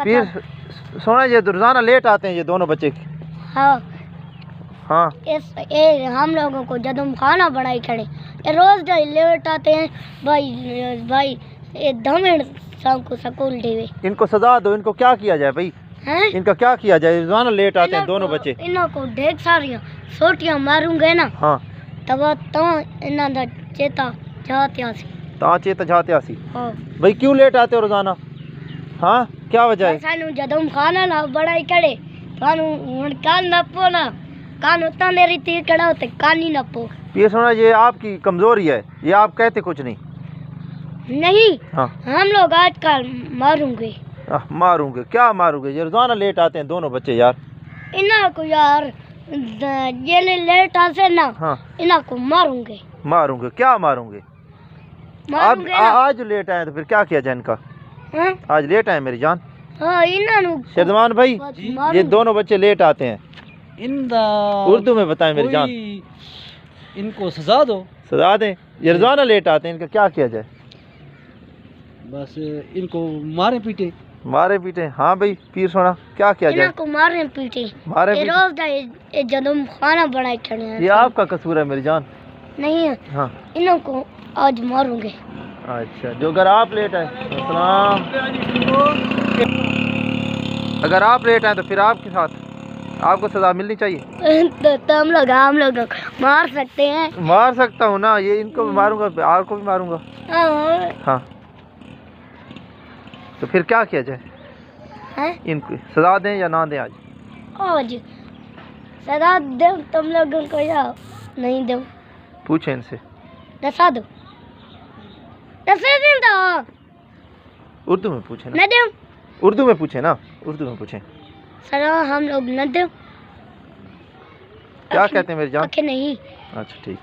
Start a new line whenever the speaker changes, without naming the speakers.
फिर सोना ये रोजाना लेट आते हैं ये दोनों बच्चे।
हाँ
हाँ
हम लोगों को जब हम खाना बनाई खड़े ये रोज लेट आते हैं भाई भाई ये दमिड़ शाम को स्कूल देवे।
इनको सजा दो, इनको क्या किया जाए भाई?
हैं
इनका क्या किया जाए? रोजाना लेट आते हैं दोनों बच्चे।
इन्हों को ढेर सारियां सोटियां मारूंगे ना।
हाँ
तब तो इन्हां दा चेता जाते आसी।
ता चेता जाते आसी।
हाँ
भाई क्यों लेट आते हो रोजाना? हाँ क्या वजह है?
सानू जदों खाना ना बनाई खड़े सानू हुण कान नपो ना कान उतना मेरी तीर कड़ा होते कान ही नपो।
ये सुना, ये आपकी कमजोरी है, ये आप कहते कुछ नहीं।
नहीं
हाँ
हम लोग आजकल मारूंगे।
मारूंगे? क्या मारूंगे? ये रोजाना लेट आते हैं दोनों बच्चे यार।
इन्हां को यार ये लेट आसे ना।
हाँ
इन्हां को मारूंगे।
मारूंगे? क्या मारूंगे?
मारूंगे ना।
आज लेट आए तो फिर क्या किया जाए इनका?
हाँ
आज लेट आए मेरी जान।
हाँ इन्हां
शर्दमान भाई ये दोनों बच्चे लेट आते हैं, उर्दू में बताएं मेरी जान।
इनको सजा दो।
सजा दें? ये रोजाना लेट आते हैं, इनका क्या किया जाए?
बस इनको मारे पीटे।
मारे पीटे? हाँ भाई पीर सोना क्या किया जाए?
इन्हां को मारे पीटे।
मारे
ये
पीटे?
रोज दा ये जदों खाना बनाई खड़े हैं।
ये आपका कसूर है मेरी जान।
नहीं है
हाँ
इन्हों को आज मारूंगे।
अच्छा, जो अगर आप लेट आए सलाम, अगर आप लेट आए तो फिर आपके साथ आपको सजा मिलनी चाहिए।
तो हम लोग मार सकते हैं।
मार सकता हूँ ना, ये इनको भी मारूंगा, आपको भी मारूंगा। हाँ तो फिर क्या किया जाए?
हैं?
इनको सजा दें या ना दें?
आज सजा दो तुम लोगों को या नहीं दो?
पूछे इनसे।
दसा दो। दसा दो।
उर्दू में पूछे ना।
न दो।
उर्दू में पूछे ना, उर्दू में पूछे।
सजा हम लोग न दो।
क्या कहते हैं मेरी जान?
आखे नहीं।
अच्छा ठीक।